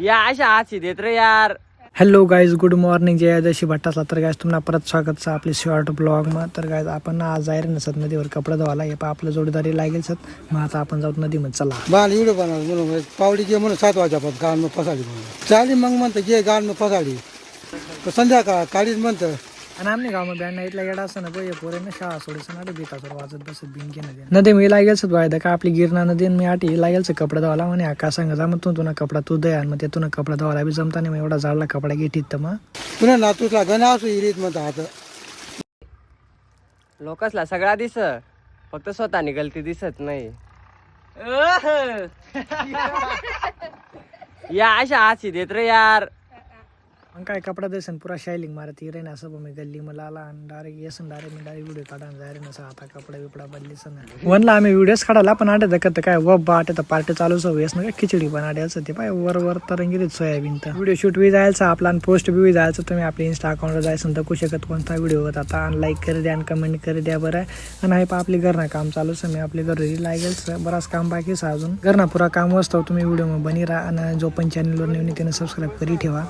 या अशा हाची देत रे यार. Hello guys, good morning. जय जशी भट्टासला. तर गायज तुम्हाला परत स्वागत आपले शॉर्ट ब्लॉगમાં. तर गायज आपण आज जाहीर नसत नदीवर कपडा धुवायला. हे पा आपलं जोडीदारी लागेल सत. मग आता आपण जाऊ नदीमध्ये. चला बाल व्हिडिओ बनवला म्हणून पावडी घे म्हणून 7 वाजेपर्यंत गाण मग फसाडी म्हणून चाली मग म्हणतं घे गाण मग फसाडी तर संध्याकाळ काढीच म्हणतं. आणि आमने गावामध्ये बँड इथला येडा असं ना पोहे पोरेनं शाळा सोडायचं ना बेताचं वाजत बसत बिनके नदी मी लागेल सत वायदा का आपली गिरणा नदी मी आठी लागेल कपडा धुवायला म्हणे आका सांग जा मग तू ना कपडा तू दे आणि मग ते तुला कपडा धुवायला बी जमता नाही. मग एवढा जाडला कपडा घेतीत तर मग पुन्हा नातूला गणा असू इरीत म्हणतं आता लोकसला सगळा दिस, फक्त स्वतःनी गलती दिसत नाही. या अशा हाची देत रे यार. मग काय कपडा देसन पुरा शायलिंग मारत रे ना असं मी गल्ली मला आला आणि डायरेक्ट येसन डायरेक्ट मी डायरेक्ट व्हिडिओ काढा जायरे नसा आता कपडा बिपडा बदलीस ना वनला आम्ही व्हिडिओज काढायला पण आटे दखत काय व बाट तर पार्टी चालूच येस ना खिचडी पण आड्याचं ते पाय वर तरंगिरीत सोयाबीन तर व्हिडिओ शूट बी जायचं आपला आणि पोस्ट बी जायचं. तुम्ही आपल्या इंस्टा अकाउंटवर जायचं दाखवू शकत कोणता व्हिडिओ होता आता आणि लाईक कर द्या आणि कमेंट कर द्या बरं. आणि हे पा आपली घरना काम चालूच मी आपल्या घरी लागेल बराच काम बाकी अजून घरना पुरा काम असतो. तुम्ही व्हिडिओ बनी राहा आणि जो पण चॅनलवर नवीन त्याने सबस्क्राईब करी ठेवा.